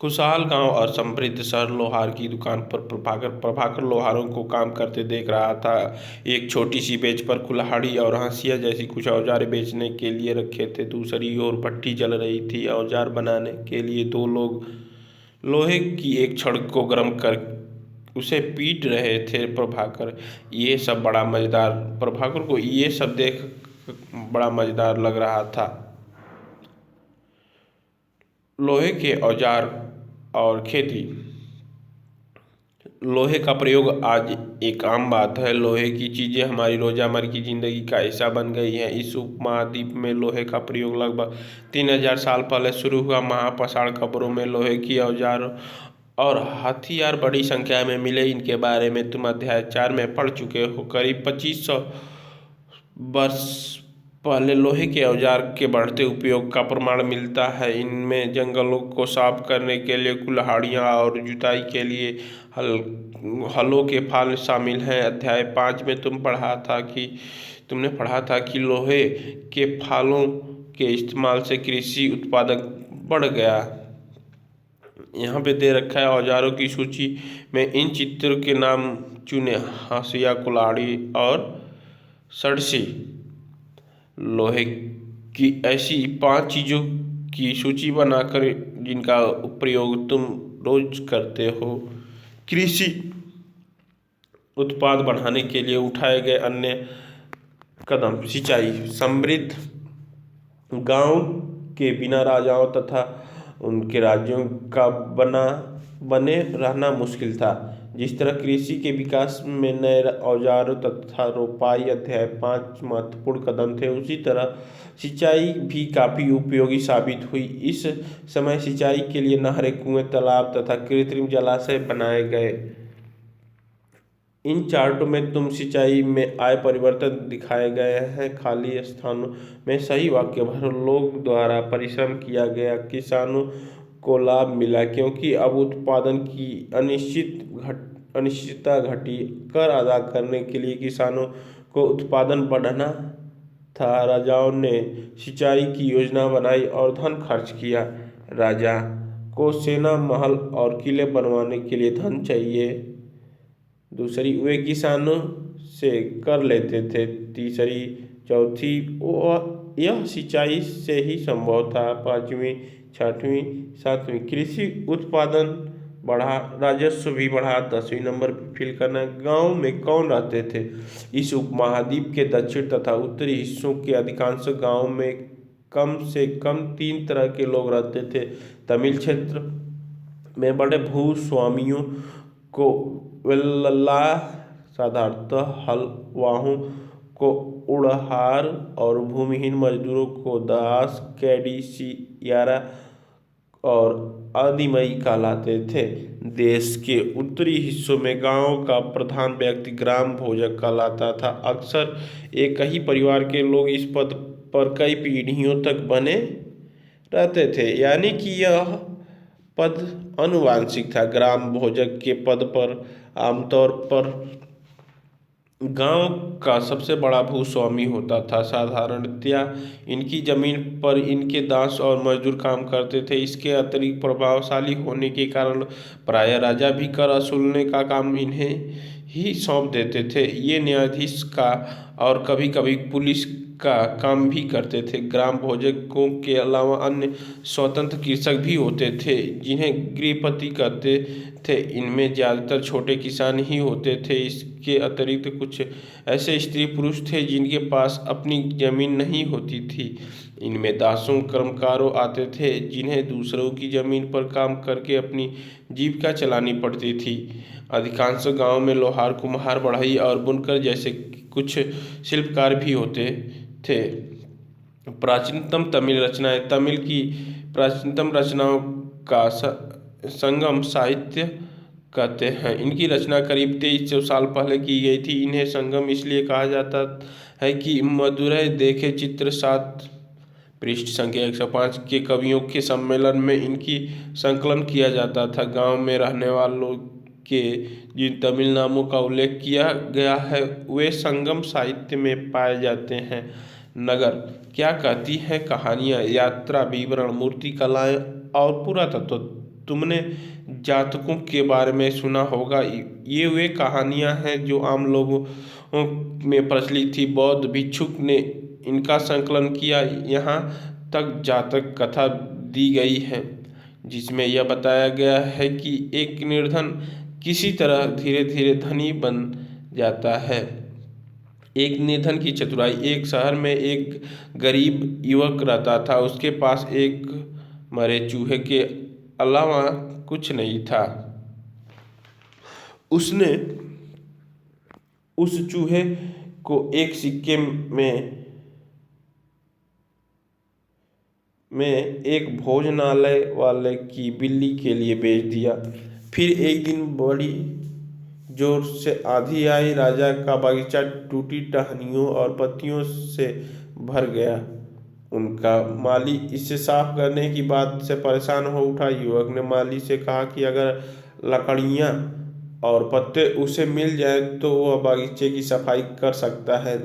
खुशहाल गांव और समृद्ध शहर। लोहार की दुकान पर प्रभाकर लोहारों को काम करते देख रहा था। एक छोटी सी मेज पर कुल्हाड़ी और हंसिया जैसी कुछ औजार बेचने के लिए रखे थे। दूसरी ओर भट्ठी जल रही थी। औजार बनाने के लिए दो लोग लोहे की एक छड़ को गर्म कर उसे पीट रहे थे। प्रभाकर को ये सब देख बड़ा मजेदार लग रहा था। लोहे के औजार और खेती। लोहे का प्रयोग आज एक आम बात है। लोहे की चीजें हमारी रोजामर्रा की जिंदगी का हिस्सा बन गई हैं। इस उपमहाद्वीप में लोहे का प्रयोग लगभग 3000 साल पहले शुरू हुआ। महापाषाण कब्रों में लोहे की औजार और हथियार बड़ी संख्या में मिले। इनके बारे में तुम अध्याय 4 में पढ़ चुके हो। करीब 2500 वर्ष पहले लोहे के औजार के बढ़ते उपयोग का प्रमाण मिलता है। इनमें जंगलों को साफ करने के लिए कुल्हाड़ियाँ और जुताई के लिए हलों के फाल शामिल हैं। अध्याय 5 में तुमने पढ़ा था कि लोहे के फालों के इस्तेमाल से कृषि उत्पादक बढ़ गया। यहाँ पे दे रखा है औजारों की सूची में इन चित्रों के नाम चुने। हाशिया, कुल्हाड़ी और सड़सी। लोहे की ऐसी 5 चीज़ों की सूची बनाकर जिनका प्रयोग तुम रोज करते हो। कृषि उत्पाद बढ़ाने के लिए उठाए गए अन्य कदम। सिंचाई। समृद्ध गांव के बिना राजाओं तथा उनके राज्यों का बने रहना मुश्किल था। जिस तरह कृषि के विकास में नए औजारों तथा रोपाई अध्याय 5 महत्वपूर्ण कदम थे, उसी तरह सिंचाई भी काफ़ी उपयोगी साबित हुई। इस समय सिंचाई के लिए नहरें, कुएं, तालाब तथा कृत्रिम जलाशय बनाए गए। इन चार्टों में तुम सिंचाई में आए परिवर्तन दिखाए गए हैं। खाली स्थानों में सही वाक्य भरो। लोग द्वारा परिश्रम किया गया, किसानों को लाभ मिला क्योंकि अब उत्पादन की अनिश्चितता घटी। कर अदा करने के लिए किसानों को उत्पादन बढ़ाना था। राजाओं ने सिंचाई की योजना बनाई और धन खर्च किया। राजा को सेना, महल और किले बनवाने के लिए धन चाहिए। दूसरी, वे किसानों से कर लेते थे। तीसरी, चौथी, यह सिंचाई से ही संभव था। पांचवी, छठवीं, सातवीं, कृषि उत्पादन बढ़ा, राजस्व भी बढ़ा। 10वीं नंबर पर फिल करना, गांव में कौन रहते थे। इस उपमहाद्वीप के दक्षिण तथा उत्तरी हिस्सों के अधिकांश गांव में कम से कम 3 तरह के लोग रहते थे। तमिल क्षेत्र में बड़े भूस्वामियों को वेल्ला, साधारणतः हलवाहों को उड़हार और भूमिहीन मजदूरों को दास, कैडिसियारा और आदिमई कहलाते थे। देश के उत्तरी हिस्सों में गांव का प्रधान व्यक्ति ग्राम भोजक कहलाता था। अक्सर एक ही परिवार के लोग इस पद पर कई पीढ़ियों तक बने रहते थे, यानी कि यह पद आनुवांशिक था। ग्राम भोजक के पद पर आमतौर पर गांव का सबसे बड़ा भूस्वामी होता था। साधारणतया इनकी जमीन पर इनके दास और मजदूर काम करते थे। इसके अतिरिक्त प्रभावशाली होने के कारण प्रायः राजा भी कर वसूलने का काम इन्हें ही सौंप देते थे। ये न्यायाधीश का और कभी कभी पुलिस का काम भी करते थे। ग्राम भोजकों के अलावा अन्य स्वतंत्र कृषक भी होते थे जिन्हें गृहपति कहते थे। इनमें ज़्यादातर छोटे किसान ही होते थे। इसके अतिरिक्त कुछ ऐसे स्त्री पुरुष थे जिनके पास अपनी जमीन नहीं होती थी। इनमें दासों, कर्मकारों आते थे जिन्हें दूसरों की जमीन पर काम करके अपनी जीविका चलानी पड़ती थी। अधिकांश गांव में लोहार, कुम्हार, बढ़ई और बुनकर जैसे कुछ शिल्पकार भी होते थे। प्राचीनतम तमिल रचनाएं। तमिल की प्राचीनतम रचनाओं का संगम साहित्य कहते हैं। इनकी रचना करीब 2300 साल पहले की गई थी। इन्हें संगम इसलिए कहा जाता है कि मदुरै देखे चित्र 7 पृष्ठ संख्या 105 के कवियों के सम्मेलन में इनकी संकलन किया जाता था। गांव में रहने वालों के जिन तमिल नामों का उल्लेख किया गया है वे संगम साहित्य में पाए जाते हैं। नगर क्या कहती हैं कहानियाँ, यात्रा विवरण, मूर्ति कलाएं और पुरातत्व तुमने जातकों के बारे में सुना होगा। ये वे कहानियाँ हैं जो आम लोगों में प्रचलित थी। बौद्ध भिक्षुक ने इनका संकलन किया। यहाँ तक जातक कथा दी गई है जिसमें यह बताया गया है कि एक निर्धन किसी तरह धीरे धीरे धनी बन जाता है। एक निर्धन की चतुराई। एक शहर में एक गरीब युवक रहता था। उसके पास एक मरे चूहे के अलावा कुछ नहीं था। उसने उस चूहे को एक सिक्के में एक भोजनालय वाले की बिल्ली के लिए बेच दिया। फिर एक दिन बड़ी जोर से आंधी आई। राजा का बागीचा टूटी टहनियों और पत्तियों से भर गया। उनका माली इसे साफ करने की बात से परेशान हो उठा। युवक ने माली से कहा कि अगर लकड़ियाँ और पत्ते उसे मिल जाए तो वह बागीचे की सफाई कर सकता है।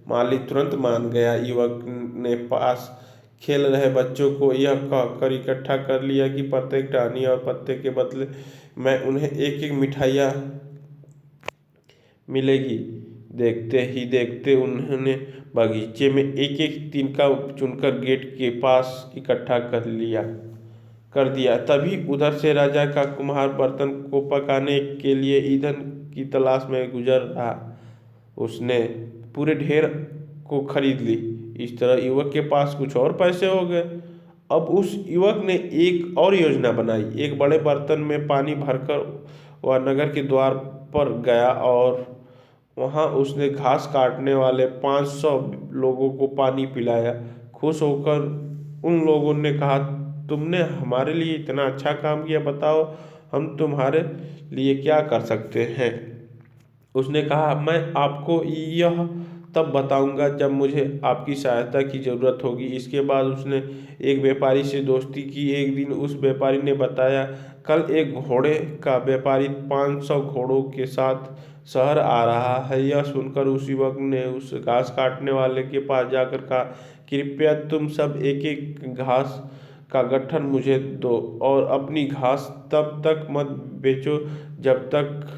माली तुरंत मान गया। युवक ने पास खेल रहे बच्चों को यह कहकर इकट्ठा कर लिया कि प्रत्येक टहनी और पत्ते के बदले मैं उन्हें एक एक मिठाइयाँ मिलेगी। देखते ही देखते उन्होंने बगीचे में एक एक तिनका चुनकर गेट के पास इकट्ठा कर दिया। तभी उधर से राजा का कुम्हार बर्तन को पकाने के लिए ईंधन की तलाश में गुजर रहा। उसने पूरे ढेर को खरीद ली। इस तरह युवक के पास कुछ और पैसे हो गए। अब उस युवक ने एक और योजना बनाई। एक बड़े बर्तन में पानी भरकर वह नगर के द्वार पर गया और वहां उसने घास काटने वाले 500 लोगों को पानी पिलाया। खुश होकर उन लोगों ने कहा, तुमने हमारे लिए इतना अच्छा काम किया, बताओ हम तुम्हारे लिए क्या कर सकते हैं। उसने कहा, मैं आपको यह तब बताऊंगा जब मुझे आपकी सहायता की ज़रूरत होगी। इसके बाद उसने एक व्यापारी से दोस्ती की। एक दिन उस व्यापारी ने बताया, कल एक घोड़े का व्यापारी 500 घोड़ों के साथ शहर आ रहा है। यह सुनकर उस युवक ने उस घास काटने वाले के पास जाकर कहा, कृपया तुम सब एक एक घास का गट्ठर मुझे दो और अपनी घास तब तक मत बेचो जब तक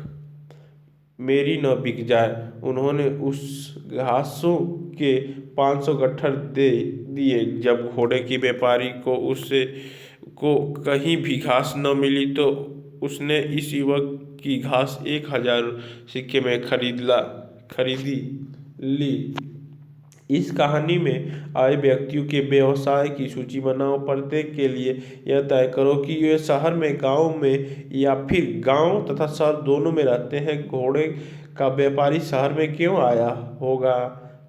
मेरी न बिक जाए। उन्होंने उस घासों के 500 गट्ठर दे दिए। जब घोड़े के व्यापारी को कहीं भी घास न मिली तो उसने इस युवक की घास 1000 सिक्के में खरीदी ली। इस कहानी में आए व्यक्तियों के व्यवसाय की सूची बनाओ। प्रत्येक के लिए यह तय करो कि वे शहर में, गांव में या फिर गांव तथा शहर दोनों में रहते हैं। घोड़े का व्यापारी शहर में क्यों आया होगा?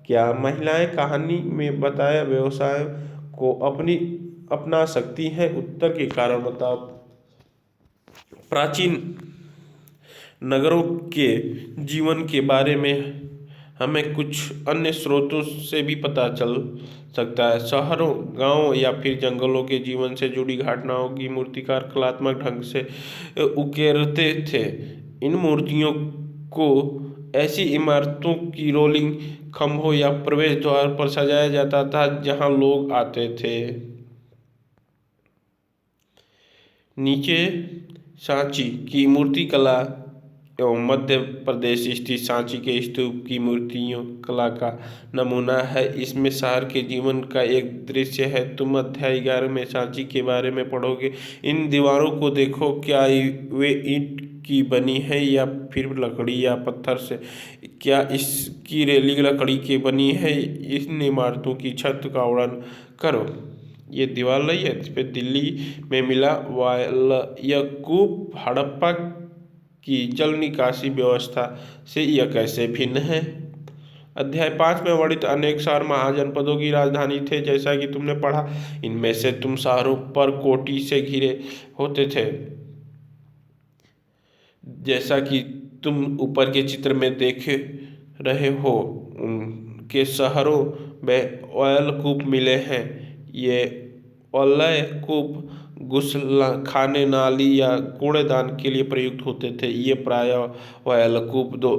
क्या महिलाएं कहानी में बताए व्यवसाय को अपना सकती हैं? उत्तर के कारण बताओ। प्राचीन नगरों के जीवन के बारे में हमें कुछ अन्य स्रोतों से भी पता चल सकता है। शहरों, गांवों या फिर जंगलों के जीवन से जुड़ी घटनाओं की मूर्तिकार कलात्मक ढंग से उकेरते थे। इन मूर्तियों को ऐसी इमारतों की रोलिंग खंभों या प्रवेश द्वार पर सजाया जाता था जहां लोग आते थे। नीचे सांची की मूर्ति कला एवं मध्य प्रदेश स्थित सांची के स्तूप की मूर्तियों कला का नमूना है। इसमें शहर के जीवन का एक दृश्य है। तुम अध्याय 11 में सांची के बारे में पढ़ोगे। इन दीवारों को देखो, क्या वे ईंट की बनी है या फिर लकड़ी या पत्थर से? क्या इसकी रेलिंग लकड़ी की बनी है? इन इमारतों की छत का वर्णन करो। ये दीवार रही है, इस पे दिल्ली में मिला वालयकूप हड़प्पा की जल निकासी व्यवस्था से यह कैसे भिन्न है? अध्याय 5 में वर्णित अनेक शहर महाजनपदों की राजधानी थे। जैसा कि तुमने पढ़ा, इनमें से तुम शहरों पर कोटि से घिरे होते थे। जैसा कि तुम ऊपर के चित्र में देख रहे हो, उनके शहरों में वालयकूप मिले हैं। ये वालयकूप गुस्लखाने, नाली या कूड़ेदान के लिए प्रयुक्त होते थे। ये प्रायः वालयकूप दो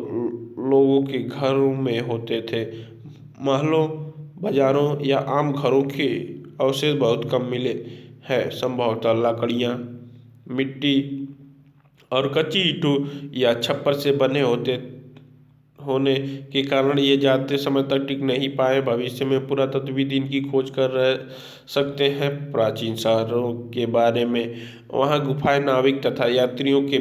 लोगों के घरों में होते थे। महलों, बाजारों या आम घरों के अवशेष बहुत कम मिले हैं। संभवतः लकड़ियाँ मिट्टी और कच्ची ईंटों या छप्पर से बने होने के कारण ये ज़्यादा समय तक टिक नहीं पाए। भविष्य में पुरातत्वविद इनकी खोज कर रह सकते हैं। प्राचीन शहरों के बारे में वहाँ गुफाएं, नाविक तथा यात्रियों के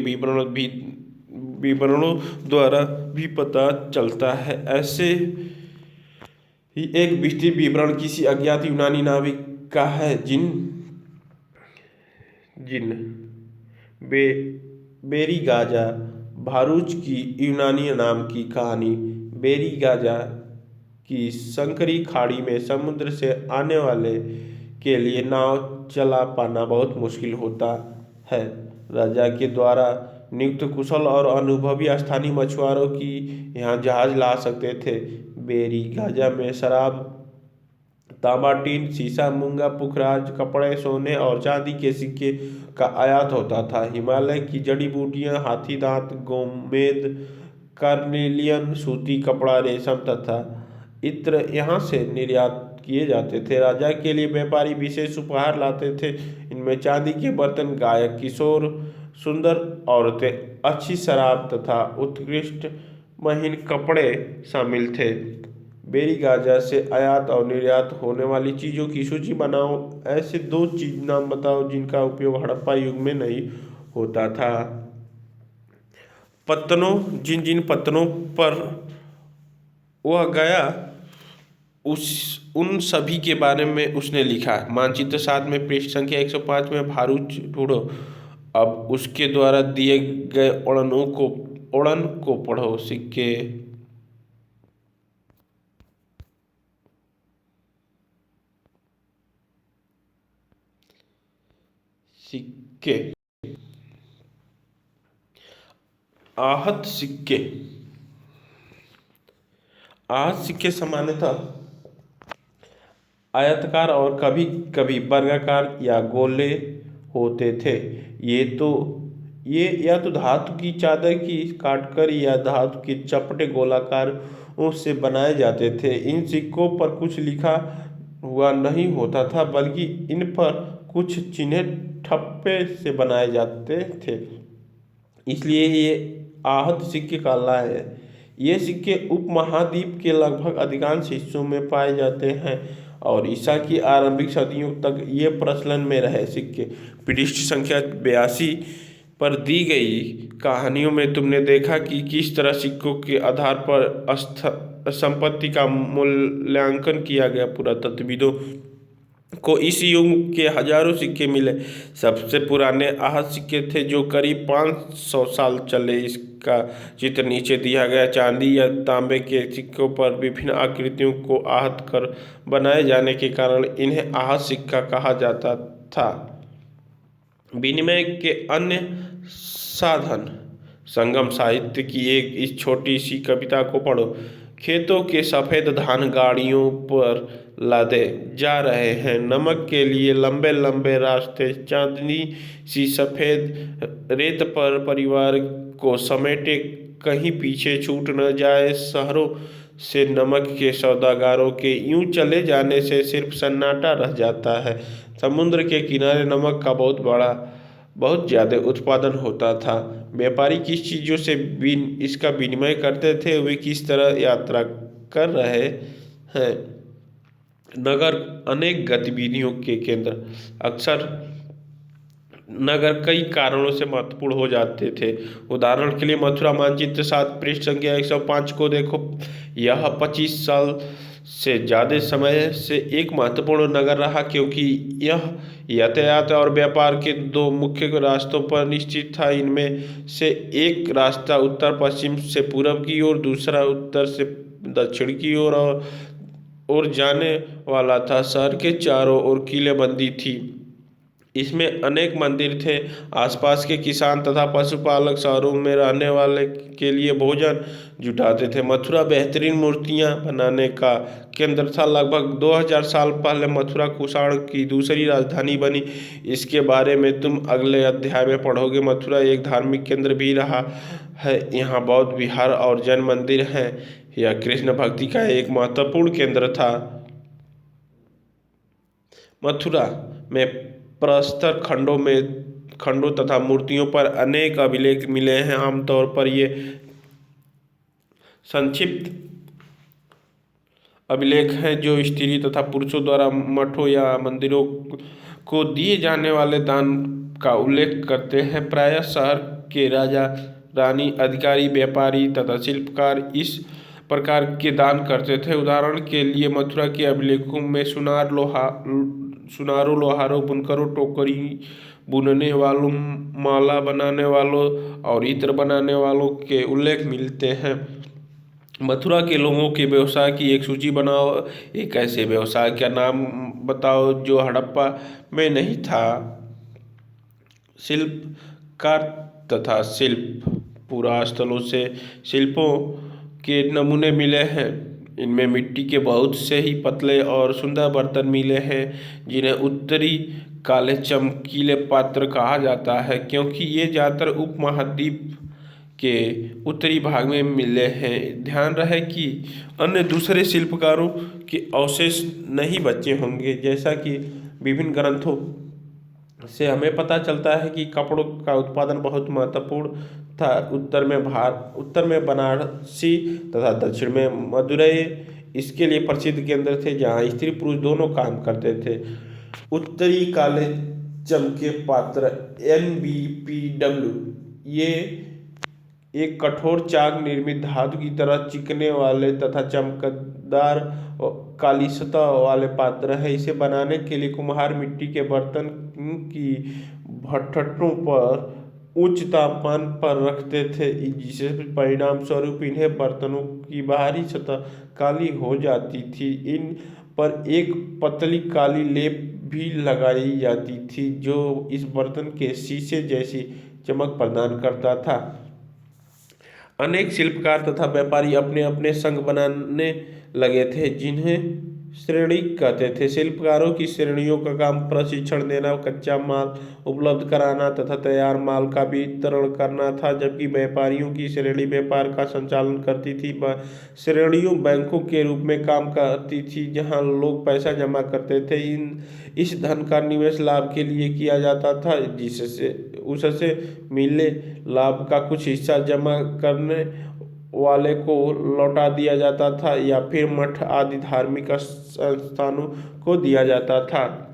विवरणों द्वारा भी पता चलता है। ऐसे ही एक विस्तृत विवरण किसी अज्ञात यूनानी नाविक का है जिन जिन बे बेरीगाजा भारूच की यूनानी नाम की कहानी। बेरीगाजा की संकरी खाड़ी में समुद्र से आने वाले के लिए नाव चला पाना बहुत मुश्किल होता है। राजा के द्वारा नियुक्त कुशल और अनुभवी स्थानीय मछुआरों की यहाँ जहाज ला सकते थे। बेरीगाजा में शराब, तांबा, टीन, शीशा, मूंगा, पुखराज, कपड़े, सोने और चांदी के सिक्के का आयात होता था। हिमालय की जड़ी बूटियां, हाथी दांत, गोमेद, कार्नेलियन, सूती कपड़ा, रेशम तथा इत्र यहाँ से निर्यात किए जाते थे। राजा के लिए व्यापारी विशेष उपहार लाते थे। इनमें चांदी के बर्तन, गायक, किशोर, सुंदर औरतें, अच्छी शराब तथा उत्कृष्ट महीन कपड़े शामिल थे। बेरीगाजा से आयात और निर्यात होने वाली चीज़ों की सूची बनाओ। ऐसे दो चीज नाम बताओ जिनका उपयोग हड़प्पा युग में नहीं होता था। पत्तनों, जिन जिन पत्तनों पर वह गया उन सभी के बारे में उसने लिखा। मानचित्र 7 में पृष्ठ संख्या 105 में भारूच ढूंढो। अब उसके द्वारा दिए गए उड़न को पढ़ो। सिक्के सिक्के आहत सिक्के सामान्यतः आयताकार और कभी कभी वर्गाकार या गोले होते थे। ये या तो धातु की चादर की काटकर या धातु के चपटे गोलाकार से बनाए जाते थे। इन सिक्कों पर कुछ लिखा हुआ नहीं होता था, बल्कि इन पर कुछ चिन्ह ठप्पे से बनाए जाते थे, इसलिए ये आहत सिक्के कहलाए हैं। ये सिक्के उपमहाद्वीप के लगभग अधिकांश हिस्सों में पाए जाते हैं और ईसा की आरंभिक सदियों तक ये प्रचलन में रहे। सिक्के पृष्ठ संख्या 82 पर दी गई कहानियों में तुमने देखा कि किस तरह सिक्कों के आधार पर संपत्ति का मूल्यांकन किया गया। पुरातत्वविदों को इस युग के हजारों सिक्के मिले। सबसे पुराने आहत सिक्के थे जो करीब 500 साल चले। इसका चित्र नीचे दिया गया। चांदी या तांबे के सिक्कों पर विभिन्न आकृतियों को आहत कर बनाए जाने के कारण इन्हें आहत सिक्का कहा जाता था। विनिमय के अन्य साधन। संगम साहित्य की एक इस छोटी सी कविता को पढ़ो। खेतों के सफ़ेद धान गाड़ियों पर लादे जा रहे हैं। नमक के लिए लंबे लंबे रास्ते। चांदनी सी सफ़ेद रेत पर परिवार को समेटे, कहीं पीछे छूट न जाए। शहरों से नमक के सौदागरों के यूं चले जाने से सिर्फ सन्नाटा रह जाता है। समुद्र के किनारे नमक का बहुत ज़्यादा उत्पादन होता था। व्यापारी किस चीज़ों से इसका विनिमय करते थे, वे किस तरह यात्रा कर रहे हैं। नगर अनेक गतिविधियों के केंद्र। अक्सर नगर कई कारणों से महत्वपूर्ण हो जाते थे। उदाहरण के लिए मथुरा मानचित्र 7 पृष्ठ संख्या 105 को देखो। यह 25 साल से ज़्यादा समय से एक महत्वपूर्ण नगर रहा, क्योंकि यह यातायात और व्यापार के दो मुख्य रास्तों पर स्थित था। इनमें से एक रास्ता उत्तर पश्चिम से पूरब की ओर, दूसरा उत्तर से दक्षिण की ओर जाने वाला था। शहर के चारों ओर किलेबंदी थी। इसमें अनेक मंदिर थे। आसपास के किसान तथा पशुपालक शहरों में रहने वाले के लिए भोजन जुटाते थे। मथुरा बेहतरीन मूर्तियां बनाने का केंद्र था। लगभग 2000 साल पहले मथुरा कुषाण की दूसरी राजधानी बनी। इसके बारे में तुम अगले अध्याय में पढ़ोगे। मथुरा एक धार्मिक केंद्र भी रहा है। यहाँ बौद्ध विहार और जैन मंदिर हैं। यह कृष्ण भक्ति का एक महत्वपूर्ण केंद्र था। मथुरा में प्रस्तर खंडों में खंडों तथा मूर्तियों पर अनेक अभिलेख मिले हैं। आमतौर पर ये संक्षिप्त अभिलेख हैं जो स्त्री तथा पुरुषों द्वारा मठों या मंदिरों को दिए जाने वाले दान का उल्लेख करते हैं। प्रायः शहर के राजा, रानी, अधिकारी, व्यापारी तथा शिल्पकार इस प्रकार के दान करते थे। उदाहरण के लिए मथुरा के अभिलेखों में सुनारों, लोहारों, बुनकरों, टोकरी बुनने वालों, माला बनाने वालों और इत्र बनाने वालों के उल्लेख मिलते हैं। मथुरा के लोगों के व्यवसाय की एक सूची बनाओ। एक ऐसे व्यवसाय का नाम बताओ जो हड़प्पा में नहीं था। शिल्पकार तथा शिल्प। पुरा स्थलों से शिल्पों के नमूने मिले हैं। इनमें मिट्टी के बहुत से ही पतले और सुंदर बर्तन मिले हैं जिन्हें उत्तरी काले चमकीले पात्र कहा जाता है, क्योंकि ये ज़्यादातर उपमहाद्वीप के उत्तरी भाग में मिले हैं। ध्यान रहे कि अन्य दूसरे शिल्पकारों के अवशेष नहीं बचे होंगे। जैसा कि विभिन्न ग्रंथों से हमें पता चलता है कि कपड़ों का उत्पादन बहुत महत्वपूर्ण था। उत्तर में बनारसी तथा दक्षिण में मदुरई इसके लिए प्रसिद्ध केंद्र थे, जहाँ स्त्री पुरुष दोनों काम करते थे। उत्तरी काले चमके पात्र NBPW ये एक कठोर चाक निर्मित धातु की तरह चिकने वाले तथा चमकदार काली सतह वाले पात्र है। इसे बनाने के लिए कुम्हार मिट्टी के बर्तन की भट्ठों पर उच्च तापमान पर रखते थे, जिससे परिणाम स्वरूप इन्हें बर्तनों की बाहरी सतह काली हो जाती थी। इन पर एक पतली काली लेप भी लगाई जाती थी जो इस बर्तन के शीशे जैसी चमक प्रदान करता था। अनेक शिल्पकार तथा व्यापारी अपने अपने संघ बनाने लगे थे जिन्हें श्रेणी कहते थे। शिल्पकारों की श्रेणियों का काम प्रशिक्षण देना, कच्चा माल उपलब्ध कराना तथा तैयार माल का वितरण करना था, जबकि व्यापारियों की श्रेणी व्यापार का संचालन करती थी। श्रेणियों बैंकों के रूप में काम करती थी जहां लोग पैसा जमा करते थे। इस धन का निवेश लाभ के लिए किया जाता था, जिससे उससे मिले लाभ का कुछ हिस्सा जमा करने वाले को लौटा दिया जाता था या फिर मठ आदि धार्मिक संस्थानों को दिया जाता था।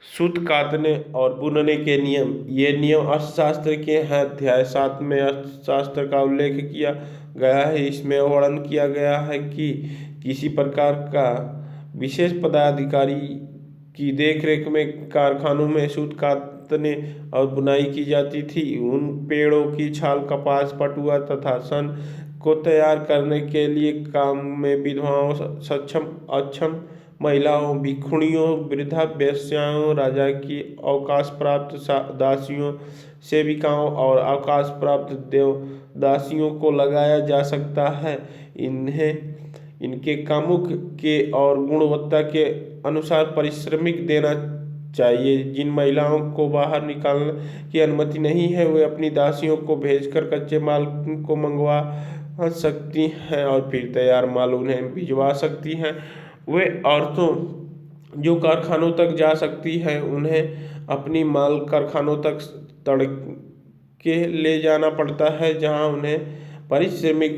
सूत कातने और बुनने के नियम। ये नियम अर्थशास्त्र के हैं। अध्याय 7 में अर्थशास्त्र का उल्लेख किया गया है। इसमें वर्णन किया गया है कि किसी प्रकार का विशेष पदाधिकारी की देखरेख में कारखानों में सूत कातने और बुनाई की जाती थी। उन पेड़ों की छाल, कपास, पटुआ तथा सन को तैयार करने के लिए काम में विधवाओं, सक्षम अक्षम महिलाओं, भिक्षुणियों, वृद्धा वेश्याओं, राजा की अवकाश प्राप्त दासियों, सेविकाओं और अवकाश प्राप्त देवदासियों को लगाया जा सकता है। इन्हें इनके कामों के और गुणवत्ता के अनुसार पारिश्रमिक देना चाहिए। जिन महिलाओं को बाहर निकालने की अनुमति नहीं है, वे अपनी दासियों को भेजकर कच्चे माल को मंगवा सकती हैं और फिर तैयार माल उन्हें भिजवा सकती हैं। वे औरतों जो कारखानों तक जा सकती हैं, उन्हें अपनी माल कारखानों तक तड़के ले जाना पड़ता है, जहां उन्हें पारिश्रमिक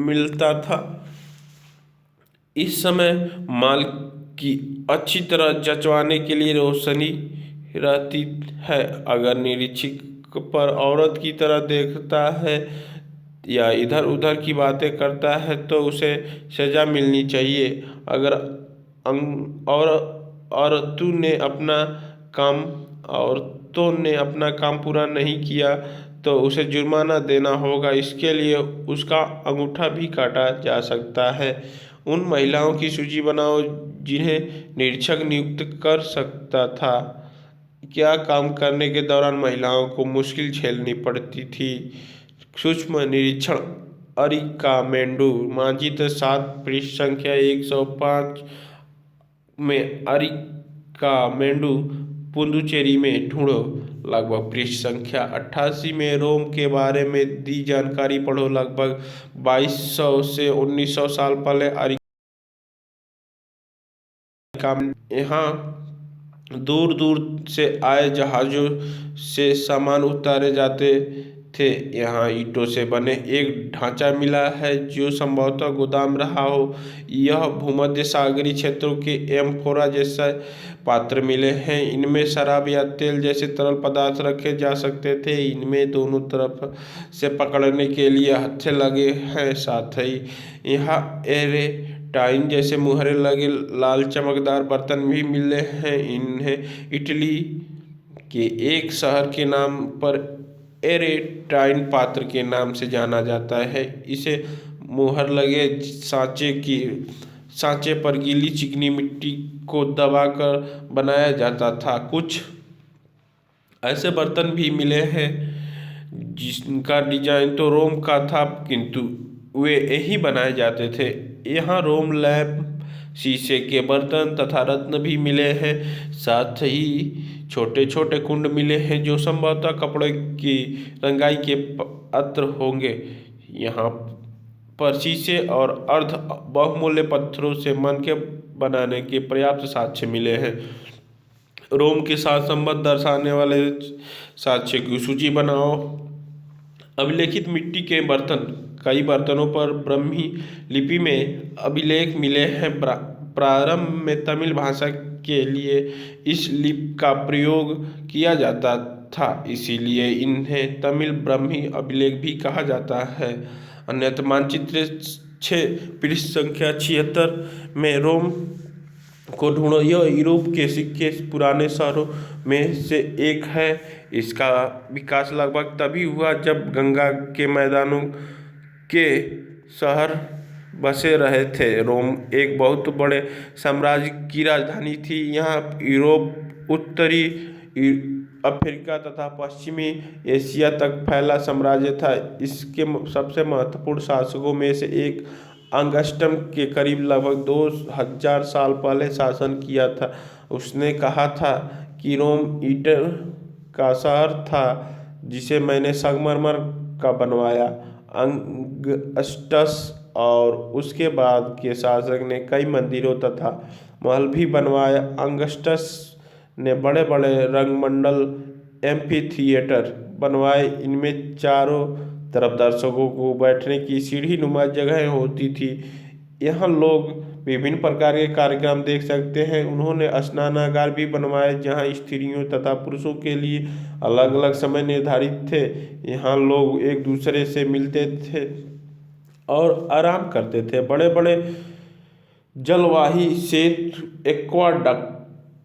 मिलता था। इस समय माल की अच्छी तरह जंचवाने के लिए रोशनी रहती है। अगर निरीक्षक पर औरत की तरह देखता है या इधर उधर की बातें करता है तो उसे सजा मिलनी चाहिए। अगर औरतों ने अपना काम पूरा नहीं किया तो उसे जुर्माना देना होगा। इसके लिए उसका अंगूठा भी काटा जा सकता है। उन महिलाओं की सूची बनाओ जिन्हें निरीक्षक नियुक्त कर सकता था। क्या काम करने के दौरान महिलाओं को मुश्किल झेलनी पड़ती थी? सूक्ष्म निरीक्षण। अरिकामेंडू मानचित्र 7 पृष्ठ संख्या 105 में अरिकामेंडू पुदुचेरी में ढूंढो। लगभग पृष्ठ संख्या 88 में रोम के बारे में दी जानकारी पढ़ो। लगभग 2200 से 1900 साल पहले यहाँ दूर दूर से आए जहाज़ों से सामान उतारे जाते थे। यहाँ ईंटों से बने एक ढांचा मिला है जो संभवतः गोदाम रहा हो। यह भूमध्य सागरीय क्षेत्रों के एम्फोरा जैसे पात्र मिले हैं। इनमें शराब या तेल जैसे तरल पदार्थ रखे जा सकते थे। इनमें दोनों तरफ से पकड़ने के लिए हत्थे लगे हैं। साथ ही यहाँ एरे टाइन जैसे मुहरे लगे लाल चमकदार बर्तन भी मिले हैं। इन्हें इटली के एक शहर के नाम पर एरेटाइन पात्र के नाम से जाना जाता है। इसे मुहर लगे सांचे पर गीली चिकनी मिट्टी को दबाकर बनाया जाता था। कुछ ऐसे बर्तन भी मिले हैं जिनका डिजाइन तो रोम का था, किंतु वे यही बनाए जाते थे। यहाँ रोम लैंप, शीशे के बर्तन तथा रत्न भी मिले हैं। साथ ही छोटे छोटे कुंड मिले हैं जो संभवतः कपड़े की रंगाई के पात्र होंगे। यहाँ पर शीशे और अर्ध बहुमूल्य पत्थरों से मनके बनाने के पर्याप्त साक्ष्य मिले हैं। रोम के साथ संबंध दर्शाने वाले साक्ष्य की सूची बनाओ। अभिलेखित मिट्टी के बर्तन। कई बर्तनों पर ब्राह्मी लिपि में अभिलेख मिले हैं। प्रारंभ में तमिल भाषा के लिए इस लिपि का प्रयोग किया जाता था, इसीलिए इन्हें तमिल ब्राह्मी अभिलेख भी कहा जाता है। अन्यथा मानचित्र 6 पृष्ठ संख्या 76 में रोम को ढूंढो। यह यूरोप के सिक्के पुराने शहरों में से एक है। इसका विकास लगभग तभी हुआ जब गंगा के मैदानों के शहर बसे रहे थे। रोम एक बहुत बड़े साम्राज्य की राजधानी थी। यहाँ यूरोप, उत्तरी अफ्रीका तथा पश्चिमी एशिया तक फैला साम्राज्य था। इसके सबसे महत्वपूर्ण शासकों में से एक अगस्टस के करीब लगभग 2000 साल पहले शासन किया था। उसने कहा था कि रोम ईंट का शहर था जिसे मैंने संगमरमर का बनवाया। अगस्टस और उसके बाद के शासक ने कई मंदिरों तथा महल भी बनवाए। अगस्टस ने बड़े बड़े रंगमंडल, एम्फीथिएटर बनवाए। इनमें चारों तरफ दर्शकों को बैठने की सीढ़ी नुमा जगह होती थी। यहाँ लोग विभिन्न प्रकार के कार्यक्रम देख सकते हैं। उन्होंने स्नानागार भी बनवाए जहाँ स्त्रियों तथा पुरुषों के लिए अलग अलग समय निर्धारित थे। यहाँ लोग एक दूसरे से मिलते थे और आराम करते थे। बड़े बड़े जलवाही सेतु एक्वाडक्ट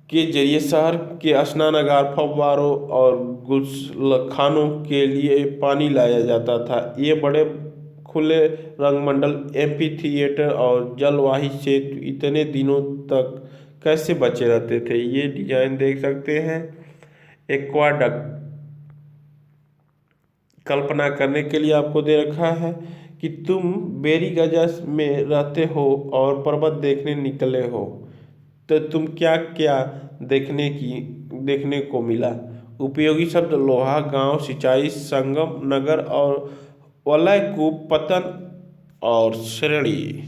के जरिए शहर के स्नानागार, फव्वारों और गुस्लखानों के लिए पानी लाया जाता था। ये बड़े खुले रंगमंडल, एम्फीथिएटर और जलवाही सेतु इतने दिनों तक कैसे बचे रहते थे? ये डिजाइन देख सकते हैं। एक्वाडक्ट कल्पना करने के लिए आपको दे रखा है कि तुम बेरीगंज में रहते हो और पर्वत देखने निकले हो, तो तुम क्या क्या देखने को मिला? उपयोगी शब्द लोहा, गांव, सिंचाई, संगम, नगर और वलय, कूप, पतन और श्रेणी।